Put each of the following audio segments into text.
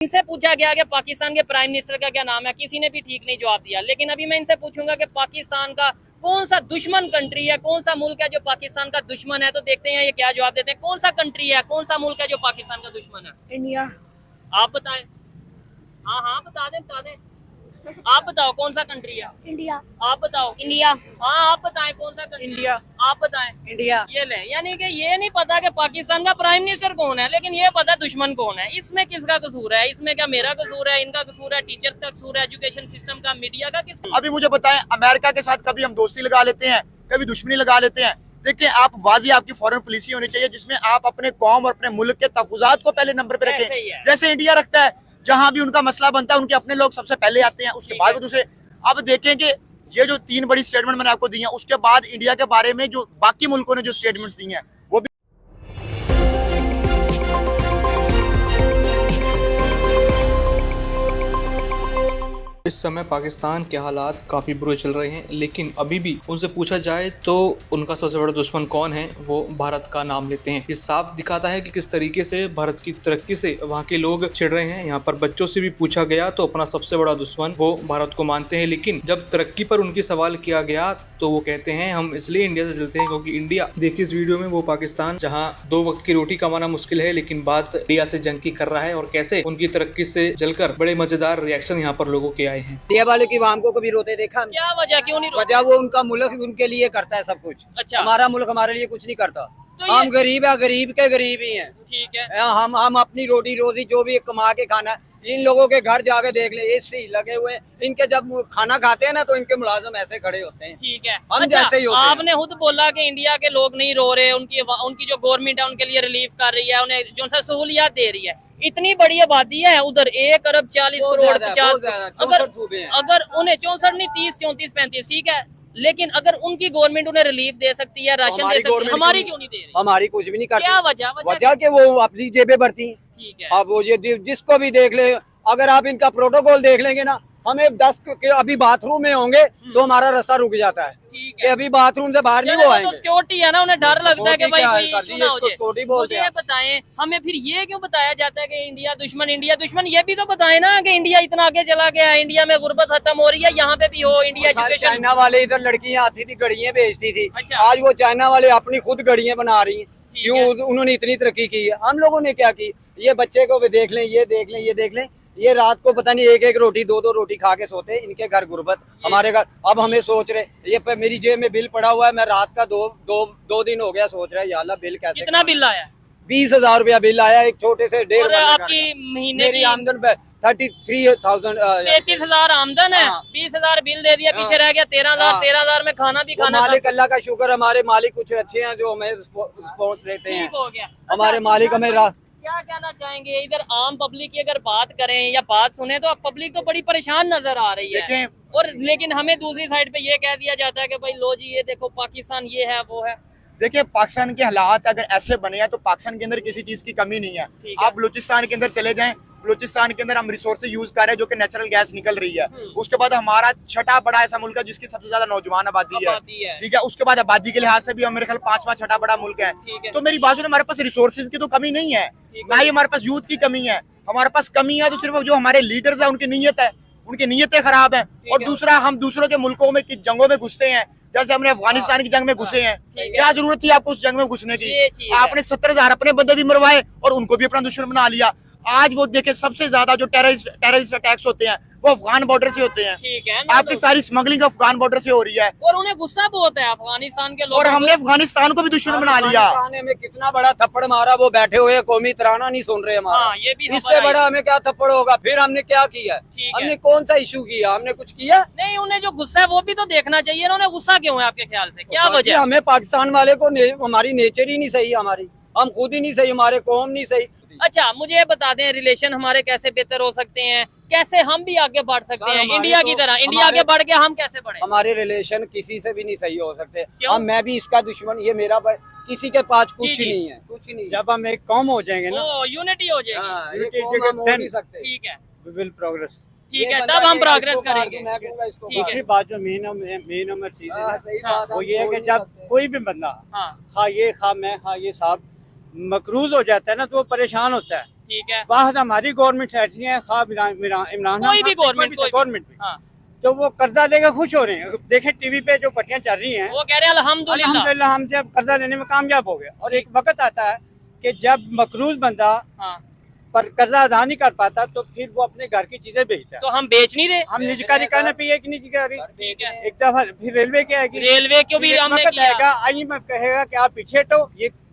इनसे पूछा गया कि पाकिस्तान के प्राइम मिनिस्टर का क्या नाम है, किसी ने भी ठीक नहीं जवाब दिया। लेकिन अभी मैं इनसे पूछूंगा कि पाकिस्तान का कौन सा दुश्मन कंट्री है, कौन सा मुल्क है जो पाकिस्तान का दुश्मन है, तो देखते हैं ये क्या जवाब देते हैं। कौन सा कंट्री है, कौन सा मुल्क है जो पाकिस्तान का दुश्मन है? इंडिया। आप बताएं। हाँ हाँ बता दें। आप बताओ कौन सा कंट्री है? इंडिया। आप बताओ। इंडिया। हाँ आप बताएं कौन सा कंट्री? इंडिया। आप बताएं। इंडिया। ये ले, यानी कि ये नहीं पता कि पाकिस्तान का प्राइम मिनिस्टर कौन है, लेकिन ये पता दुश्मन कौन है। इसमें किसका कसूर है? इसमें क्या मेरा कसूर है, इनका कसूर है, टीचर्स का कसूर है, एजुकेशन सिस्टम का, मीडिया का? किस अभी मुझे बताएं, अमेरिका के साथ कभी हम दोस्ती लगा लेते हैं, कभी दुश्मनी लगा लेते हैं। देखिए, आप वाजी आपकी फॉरेन पॉलिसी होनी चाहिए जिसमें आप अपने कौम और अपने मुल्क के तहफुजात को पहले नंबर पे रखें। जैसे इंडिया रखता है, जहां भी उनका मसला बनता है उनके अपने लोग सबसे पहले आते हैं, उसके बाद वो दूसरे। अब देखें कि ये जो 3 बड़ी स्टेटमेंट मैंने आपको दी हैं, उसके बाद इंडिया के बारे में जो बाकी मुल्कों ने जो स्टेटमेंट्स दी हैं वो भी इस समय पाकिस्तान के हालात काफ़ी बुरे चल रहे हैं, लेकिन अभी भी उनसे पूछा जाए तो उनका सबसे बड़ा दुश्मन कौन है, वो भारत का नाम लेते हैं। ये साफ दिखाता है कि किस तरीके से भारत की तरक्की से वहाँ के लोग चिढ़ रहे हैं। यहाँ पर बच्चों से भी पूछा गया तो अपना सबसे बड़ा दुश्मन वो भारत को मानते हैं, लेकिन जब तरक्की पर उनकी सवाल किया गया तो वो कहते हैं हम इसलिए इंडिया से चलते हैं क्योंकि इंडिया, देखिए इस वीडियो में वो पाकिस्तान जहाँ 2 वक्त की रोटी कमाना मुश्किल है, लेकिन बात इंडिया से जंग की कर रहा है और कैसे उनकी तरक्की से जलकर बड़े मजेदार रिएक्शन यहाँ पर लोगों के आए हैं। इंडिया वाले की आवाम को कभी रोते देखा? क्या वजह, क्यों नहीं रोते? वजह वो उनका मुल्क उनके लिए करता है सब कुछ। अच्छा। हमारा मुल्क हमारे लिए कुछ नहीं करता। तो हम गरीब है, गरीब के गरीब ही हैं। ठीक है। हम अपनी रोटी रोजी जो भी कमा के खाना है, इन लोगों के घर जाके देख ले, एसी लगे हुए, इनके जब खाना खाते हैं ना तो इनके मुलाजिम ऐसे खड़े होते हैं। ठीक है। हम अच्छा, जैसे ही होते हैं। आपने खुद बोला कि इंडिया के लोग नहीं रो रहे, उनकी जो गवर्नमेंट है उनके लिए रिलीफ कर रही है, उन्हें जो सा सहूलियात दे रही है। इतनी बड़ी आबादी है उधर, 1 अरब 40 करोड़ 50, अगर उन्हें 64 नहीं 30 34 35, ठीक है, लेकिन अगर उनकी गवर्नमेंट उन्हें रिलीफ दे सकती है, राशन दे सकती है, हमारी क्यों नहीं दे रही? हमारी कुछ भी नहीं करती। क्या वजह? वजह के वो अपनी जेबें भरती हैं। ठीक है। अब वो ये जिसको भी देख ले, अगर आप इनका प्रोटोकॉल देख लेंगे ना, हमें 10 के अभी बाथरूम में होंगे तो हमारा रास्ता रुक जाता है कि अभी बाथरूम से बाहर नहीं वो आएंगे। सिक्योरिटी है ना, उन्हें डर लगता है कि भाई कोई इशू ना हो जाए। बोलते हैं। बताएं हमें फिर ये क्यों बताया जाता है कि इंडिया दुश्मन? ये भी तो बताएं ना कि इंडिया इतना आगे चला गया, इंडिया में गुर्बत खत्म हो रही है, यहाँ पे भी हो इंडिया एजुकेशन। चाइना वाले इधर लड़कियां आती थी, गड़ियां बेचती थी। अच्छा। आज वो चाइना वाले अपनी खुद गड़ियां बना रही हैं। क्यों? उन्होंने इतनी तरक्की की है, हम लोगों ने क्या की? ये बच्चे को भी देख लें, ये देख लें, ये देख लें, ये रात को पता नहीं 1-1 रोटी 2-2 रोटी खा के सोते हैं। इनके घर गुर्बत, हमारे घर। अब हमें सोच रहे, ये मेरी जेब में बिल पड़ा हुआ है, मैं रात का दो दिन हो गया सोच रहा है, या अल्लाह बिल कैसे? कितना बिल आया? 20,000 रुपया बिल आया, एक छोटे से 1.5 आपकी महीने मेरी की आमदन 33,000 33,000 आमदन है। 20,000 बिल दे दिया, पीछे रह गया 13,000। 13,000 में खाना भी खाना। मालिक, अल्लाह का शुक्र, हमारे मालिक कुछ अच्छे हैं जो हमें रिस्पॉन्स देते हैं। ठीक हो गया। हमारे मालिक हमें क्या कहना चाहेंगे? इधर आम पब्लिक की अगर बात करें या बात सुने तो अब पब्लिक तो बड़ी परेशान नजर आ रही है, और लेकिन हमें दूसरी साइड पे ये कह दिया जाता है कि भाई लो जी, ये देखो पाकिस्तान ये है वो है। देखिए, पाकिस्तान के हालात अगर ऐसे बने हैं तो पाकिस्तान के अंदर किसी चीज की कमी नहीं है। आप बलूचिस्तान के अंदर चले जाएं, बलूचिस्तान के अंदर हम रिसोर्सेज यूज कर रहे हैं जो कि नेचुरल गैस निकल रही है। उसके बाद हमारा 6ठा बड़ा ऐसा मुल्क है जिसकी सबसे ज्यादा नौजवान आबादी है। ठीक है। उसके बाद आबादी के लिहाज से भी हम मेरे ख्याल 5वां 6ठा बड़ा मुल्क है। तो मेरी बात सुनो, हमारे पास रिसोर्सेज की तो कमी नहीं है, ना ही हमारे पास यूथ की कमी है। हमारे पास कमी है तो सिर्फ जो हमारे लीडर्स है उनकी नीयत है, उनकी नीयतें खराब है। और दूसरा, हम दूसरों के मुल्कों में जंगों में घुसते हैं, जैसे हमने अफगानिस्तान की जंग में घुसे हैं। क्या जरूरत थी आपको उस जंग में घुसने की? आपने 70,000 अपने बंदे भी मरवाए और उनको भी अपना दुश्मन बना लिया। आज वो देखे, सबसे ज्यादा जो टेररिस्ट अटैक्स होते हैं वो अफगान बॉर्डर से होते हैं। ठीक है। आपकी सारी स्मगलिंग अफगान बॉर्डर से हो रही है, और उन्हें गुस्सा बहुत है अफगानिस्तान के लोगों। और हमने अफगानिस्तान को भी दुश्मन बना लिया। हमें कितना बड़ा थप्पड़ मारा, वो बैठे हुए कौमी तराना नहीं सुन रहे हमारा। हाँ, ये भी इससे बड़ा हमें क्या थप्पड़ होगा? फिर हमने क्या किया? हमने कौन सा इशू किया? हमने कुछ किया नहीं। उन्हें जो गुस्सा है वो भी तो देखना चाहिए। उन्हें गुस्सा क्यों है आपके ख्याल से? क्या वजह? हमें पाकिस्तान वाले को हमारी नेचर ही नहीं सही, हम खुद ही नहीं सही, हमारे कौम नहीं सही। अच्छा, मुझे ये बता दें, रिलेशन हमारे कैसे बेहतर हो सकते हैं, कैसे हम भी आगे बढ़ सकते हैं इंडिया की तरह? इंडिया आगे बढ़ के हम कैसे बढ़े? हमारे रिलेशन किसी से भी नहीं सही हो सकते। हम, मैं भी इसका दुश्मन, ये मेरा, किसी के पास कुछ नहीं है, कुछ नहीं। जब हम एक कौम हो जाएंगे ना, यूनिटी हो जाएगी। ठीक है, वी विल प्रोग्रेस। ठीक है, तब हम प्रोग्रेस करेंगे। दूसरी बात जो मेन चीज है वो ये है कि जब कोई भी बंदा खा ये खा मैं खा ये साहब मकरूज हो जाता है ना, तो वो परेशान होता है। ठीक है। वाहद हमारी गवर्नमेंट ऐसी है, ख्वाब इमरान कोई भी गवर्नमेंट, गवर्नमेंट भी, हाँ, तो वो कर्जा लेकर खुश हो रहे हैं। देखें टीवी पे जो पट्टियां चल रही हैं, वो कह रहे हैं अल्हम्दुलिल्लाह। अल्हम्दुलिल्लाह हम जब कर्जा लेने में कामयाब हो गए। और एक वक्त आता है कि जब मकरूज बंदा हाँ, पर कर्जा अदा नहीं कर पाता तो फिर वो अपने घर की चीजें बेचता है। तो हम बेच नहीं रहे। हम निजकारी कहना पे एक निजकारी, ठीक है। एक दफा फिर रेलवे की आएगी, रेलवे क्यों भी एक हमने वक्त किया, आएगा IMF कहेगा कि आप पीछे हटो,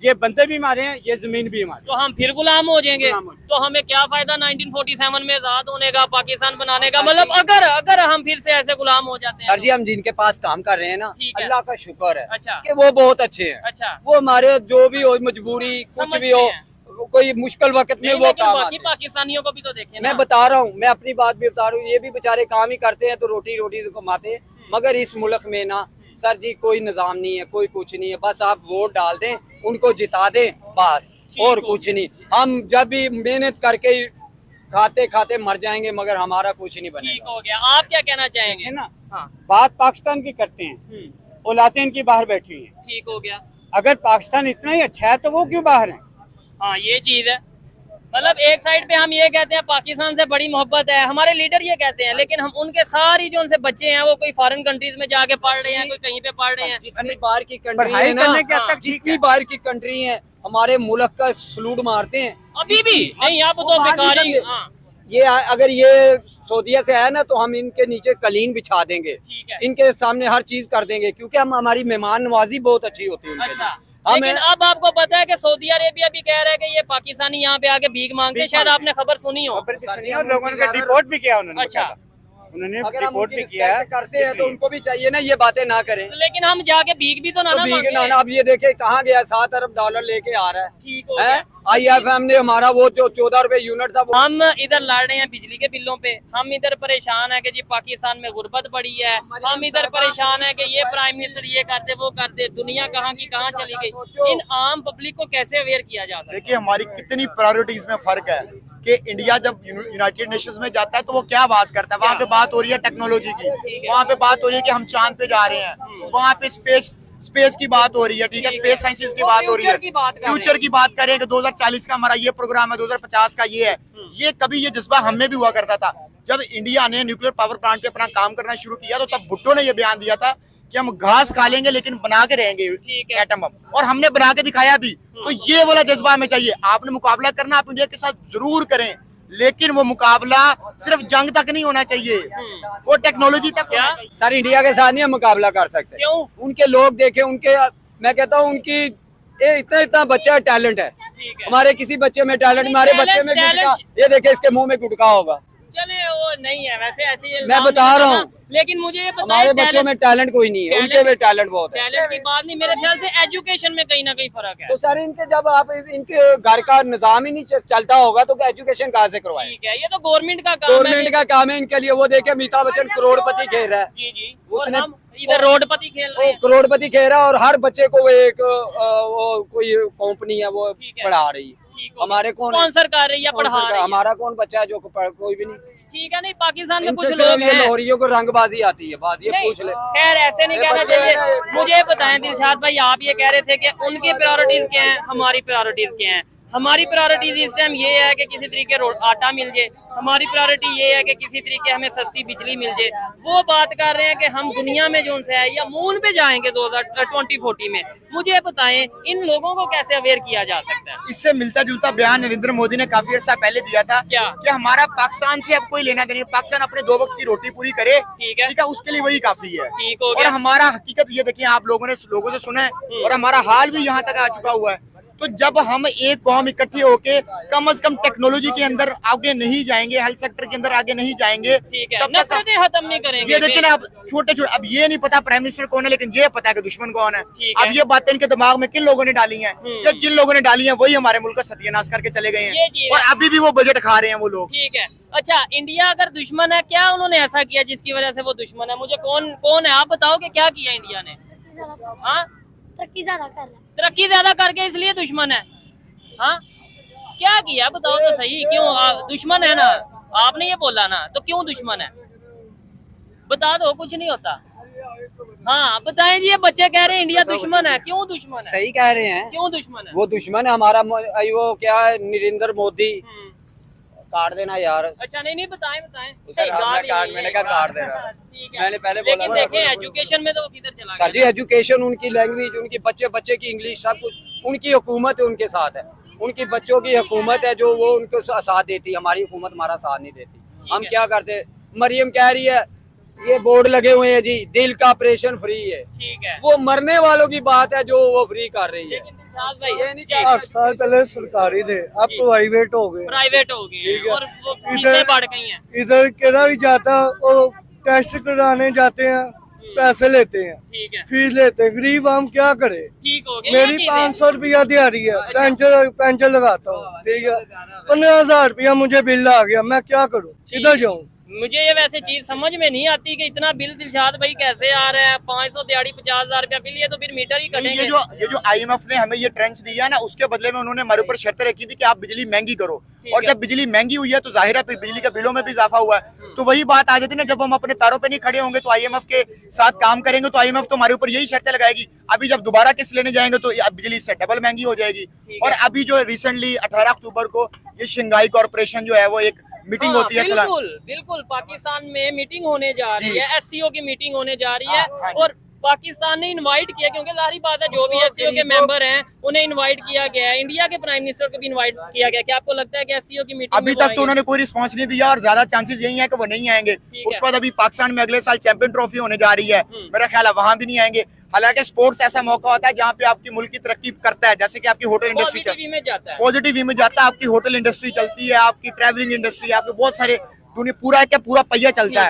ये बंदे भी हमारे हैं, ये जमीन भी हमारी। तो हम फिर गुलाम हो जाएंगे। गुलाम हो जाएंगे। तो हमें क्या फायदा 1947 में आजाद होने का, पाकिस्तान बनाने का? मतलब अगर हम फिर से ऐसे गुलाम हो जाते हैं सर जी हम जिनके पास काम कर रहे हैं ना, ठीक है। अल्लाह का शुक्र है अच्छा। कि वो बहुत अच्छे हैं। अच्छा, वो हमारे जो भी हो मजबूरी कुछ समझते भी हो, हैं। कोई मुश्किल वक्त में नहीं, वो लेकिन काम बाकी आते हैं। पाकिस्तानियों को भी तो देखें ना। मैं बता रहा हूँ, मैं अपनी बात भी बता रहा हूँ, ये भी बेचारे काम ही करते हैं तो रोटी रोटी से कमाते हैं। मगर इस मुल्क में ना सर जी कोई निजाम नहीं है, कोई कुछ नहीं है। बस आप वोट डाल दें, उनको जिता दें, बस ठीक और हो कुछ नहीं। हम जब भी मेहनत करके ही खाते खाते मर जाएंगे, मगर हमारा कुछ नहीं ठीक बनेगा। हो गया। आप क्या कहना चाहेंगे? है ना, हाँ, बात पाकिस्तान की करते हैं, औलातें इनकी बाहर बैठी हुई हैं। ठीक हो गया। अगर पाकिस्तान इतना ही अच्छा है तो वो क्यों बाहर हैं? हाँ, ये चीज है। मतलब एक साइड पे हम ये कहते हैं पाकिस्तान से बड़ी मोहब्बत है, हमारे लीडर ये कहते हैं, लेकिन हम उनके सारी जो उनसे बच्चे हैं वो कोई फॉरेन कंट्रीज में जाके पढ़ रहे हैं, कोई कहीं पे पढ़ रहे हैं। जितनी बाहर की कंट्री पढ़ाई है ना, करने के हद तक ठीक जितनी है। बाहर की कंट्री है हमारे मुल्क का सलूट मारते हैं। अभी भी नहीं, आप वो तो बात नहीं बेकार ही। समझे। हाँ, ये अगर ये सऊदीया से आया ना तो हम इनके नीचे कलीन बिछा देंगे, ठीक है। इनके सामने हर चीज कर देंगे, क्योंकि हम हमारी मेहमान नवाजी बहुत अच्छी होती है उनके अच्छा, लिए। हमें लेकिन अब आपको पता है कि सौदी अरेबिया भी कह रहा है कि ये पाकिस्तानी यहाँ पे आके भीख मांगते हैं, शायद आपने खबर सुनी हो। खबर भी सुनी है और लोगों ने रिपोर्ट भी किया उन्होंने। अच्छा। बकायदा। उन्होंने अगर हम रिपोर्ट उनकी भी किया है। रिस्पेक्ट करते हैं तो उनको भी चाहिए ना ये बातें ना करें। लेकिन हम जाके भीख भी तो ना तो ना भीख मांगे। ना अब ये देखे कहाँ गया, 7 अरब डॉलर लेके आ रहा ठीक हो है। गया। IFM ने हमारा वो जो 14 रुपए यूनिट था वो हम इधर लड़ रहे हैं बिजली के बिलों पे, हम इधर परेशान है कि जी पाकिस्तान में गुर्बत बढ़ी है, हम इधर परेशान है कि ये प्राइम मिनिस्टर ये कर दे वो कर दे, दुनिया कहाँ की कहाँ चली गई। इन आम पब्लिक को कैसे अवेयर किया जा सकता है? देखिए हमारी कितनी प्रायोरिटीज में फर्क है कि इंडिया जब यूनाइटेड नेशंस में जाता है तो वो क्या बात करता है। वहाँ पे बात हो रही है टेक्नोलॉजी की, वहाँ पे बात हो रही है कि हम चांद पे जा रहे हैं, वहाँ पे स्पेस की बात हो रही है, ठीक है, स्पेस साइंसेस की वो बात हो रही है, फ्यूचर की बात कर रहे हैं। फ्यूचर की बात करें कि 2040 का हमारा ये प्रोग्राम है, 2050 का ये है। ये कभी ये जज्बा हम में भी हुआ करता था। जब इंडिया ने न्यूक्लियर पावर प्लांट पे अपना काम करना शुरू किया तो तब भुट्टो ने ये बयान दिया था कि हम घास खा लेंगे लेकिन बना के रहेंगे ठीक है। एटम बम, और हमने बना के दिखाया भी। तो ये वाला जज्बा हमें चाहिए। आपने मुकाबला करना, आप इंडिया के साथ जरूर करें, लेकिन वो मुकाबला सिर्फ जंग तक नहीं होना चाहिए, वो टेक्नोलॉजी तक क्या? होना चाहिए। सर इंडिया के साथ नहीं हम मुकाबला कर सकते। क्यों? उनके लोग देखे, उनके मैं कहता हूँ उनकी इतना इतना बच्चा टैलेंट है। ठीक है। हमारे किसी बच्चे में टैलेंट, हमारे बच्चे में टैलेंट- गुटखा, ये देखे इसके मुंह में गुटखा होगा। चले वो नहीं है वैसे ऐसे ही मैं इल्जाम बता नहीं रहा लगाना, हूँ। लेकिन मुझे ये हमारे बताइए बच्चों में टैलेंट कोई नहीं है, उनके में टैलेंट बहुत है। टैलेंट की बात नहीं, मेरे ख्याल से एजुकेशन में कहीं ना कहीं फर्क है। तो सर इनके जब आप इनके घर का निजाम ही नहीं चलता होगा तो एजुकेशन कहाँ से करवाए? ठीक है, ये तो गवर्नमेंट का काम है। गवर्नमेंट का काम है इनके लिए। वो देखे अमिताभ बच्चन करोड़पति खेल रहा है, जी जी, और उसने- हम इधर रोडपति खेल रहे वो हैं। करोड़पति खेल रहा है और हर बच्चे को वो एक वो कोई कंपनी है वो ठीक है। पढ़ा रही है। ठीक हो हमारे कौन स्पॉन्सर कर रही है, पढ़ा रही है। हमारा कौन बच्चा है जो कोई भी नहीं। ठीक है, नहीं पाकिस्तान में इनसे कुछ सिर्फ लोग ये हैं। लाहौरियों को रंगबाजी आती है, बात ये नहीं, पूछ ले। खैर ऐसे नहीं ये कहना बच्चे चाहिए। हैं। मुझे बताएं दिलशाद भाई, आप ये कह रहे थे कि उनकी प्रायोरिटीज क्या हैं, हमारी प्रायोरिटीज क्या हैं। हमारी प्रायोरिटीज इस टाइम ये है कि किसी तरीके आटा मिल जाए, हमारी प्रायोरिटी ये है कि किसी तरीके हमें सस्ती बिजली मिल जाए। वो बात कर रहे हैं कि हम दुनिया में जो उनसे है या मून पे जाएंगे 2040 में। मुझे बताएं इन लोगों को कैसे अवेयर किया जा सकता है? इससे मिलता जुलता बयान नरेंद्र मोदी ने काफी अर्सा पहले दिया था क्या? कि हमारा पाकिस्तान से अब कोई लेना देना नहीं, पाकिस्तान अपने 2 वक्त की रोटी पूरी करे, ठीक है। ठीक है, उसके लिए वही काफी है। ठीक हो और गया। हमारा हकीकत ये देखिए, आप लोगों से सुना है और हमारा हाल भी यहाँ तक आ चुका हुआ है। तो जब हम एक कौम इकट्ठे होके कम से कम टेक्नोलॉजी के अंदर आगे नहीं जाएंगे, हेल्थ सेक्टर के अंदर आगे नहीं जाएंगे, ठीक है, तब तक नफरतें खत्म नहीं करेंगे। ये देखिए ना, अब छोटे छोटे, अब ये नहीं पता प्राइम मिनिस्टर कौन है, लेकिन ये पता है कि दुश्मन कौन है। ठीक है। अब ये बातें इनके दिमाग में किन लोगों ने डाली हैं, या जिन लोगों ने डाली हैं वही हमारे मुल्क का सत्यानाश करके चले गए ये चीज़ हैं, और है। अभी भी वो बजट खा रहे हैं वो लोग। ठीक है। अच्छा, इंडिया अगर दुश्मन है, क्या उन्होंने ऐसा किया जिसकी वजह से वो दुश्मन है? मुझे कौन है आप बताओ कि क्या किया इंडिया ने? हाँ, तरक्की ज्यादा कर रहा है। तरक्की ज्यादा करके इसलिए दुश्मन है? हाँ, क्या किया बताओ तो सही। क्यों दुश्मन है ना? आपने ये बोला ना, तो क्यों दुश्मन है? बता दो, कुछ नहीं होता। हाँ बताएं जी, ये बच्चे कह रहे हैं इंडिया दुश्मन है, क्यों दुश्मन है? सही कह रहे हैं, क्यों दुश्मन है? वो दुश्मन है हमारा। वो क्या है, नरेंद्र मोदी। काट देना यार। अच्छा नहीं बताएं बताएं। उसे नहीं, गाली काट, नहीं, मैंने कहा काट देना। ठीक है। मैंने पहले बोला लेकिन था। देखें एजुकेशन में तो वो किधर चला सर जी गया? एजुकेशन, उनकी लैंग्वेज, उनकी बच्चे की इंग्लिश, सब कुछ उनकी हुकूमत है, उनके साथ है। उनकी बच्चों की हुकूमत है जो वो उनको साथ देती है। हमारी हुकूमत हमारा साथ नहीं देती। हम क्या करते, मरियम कह रही है ये बोर्ड लगे हुए हैं जी, दिल का ऑपरेशन फ्री है। ठीक है। वो मरने वालों की बात है जो वो फ्री कर रही है। लेकिन दिलशाद भाई ये नहीं जी, 8 साल पहले सरकारी थे, अब जी। प्राइवेट हो गए। प्राइवेट हो गए ठीक हैं है। और वो इधर- फीसें बढ़ गई हैं। इधर केड़ा भी जाता वो टेस्ट कराने जाते हैं, पैसे लेते हैं, ठीक है, फीस लेते हैं। गरीब हम क्या करे? ठीक हो गया। मेरी 500 रुपया दिहाड़ी है, पेंशन लगाता हूँ, ठीक है। 15,000 रुपया मुझे बिल आ गया, मैं क्या करूँ? किधर जाऊँ? मुझे ये वैसे चीज समझ में नहीं आती कि इतना बिल दिलशाद भाई कैसे आ रहा है। 500 दिहाड़ी 50,000 रुपया बिल, ये तो फिर मीटर ही कटेंगे। ये जो IMF ने हमें ये ट्रेंच दिया ना, उसके बदले में उन्होंने हमारे ऊपर शर्तें रखी थी कि आप बिजली महंगी करो। और जब बिजली महंगी हुई है तो जाहिर है फिर बिजली के बिलों में भी इजाफा हुआ है। तो वही बात आ जाती है ना, जब हम अपने पैरों पे नहीं खड़े होंगे तो IMF के साथ काम करेंगे तो IMF तो हमारे ऊपर यही शर्तें लगाएगी। अभी जब दोबारा किस्त लेने जाएंगे तो बिजली इससे डबल महंगी हो जाएगी। और अभी जो रिसेंटली 18 अक्टूबर को ये शंघाई कॉर्पोरेशन जो है वो एक मीटिंग होती है। बिल्कुल बिल्कुल, पाकिस्तान में मीटिंग होने जा रही जी। है, SCO की मीटिंग होने जा रही है। हाँ, और पाकिस्तान ने इनवाइट किया, क्योंकि जाहिर बात है जो भी SCO के मेंबर हैं उन्हें इनवाइट किया गया है। इंडिया के प्राइम मिनिस्टर को भी इनवाइट किया गया। क्या आपको लगता है कि SCO की मीटिंग अभी तक तो उन्होंने कोई रिस्पांस नहीं दिया और ज्यादा चांसेस यही है कि वो नहीं आएंगे। है। उसके बाद अभी पाकिस्तान में अगले साल चैंपियन ट्रॉफी होने जा रही है, मेरा ख्याल है वहां भी नहीं आएंगे। हालांकि स्पोर्ट्स ऐसा मौका होता है जहाँ पे आपकी मुल्क की तरक्की करता है, जैसे कि आपकी होटल इंडस्ट्री पॉजिटिव में जाता है। पॉजिटिव वे में जाता है, आपकी होटल इंडस्ट्री चलती है, आपकी ट्रैवलिंग इंडस्ट्री, आपके बहुत सारे दुनिया पूरा क्या पूरा पहिया चलता है।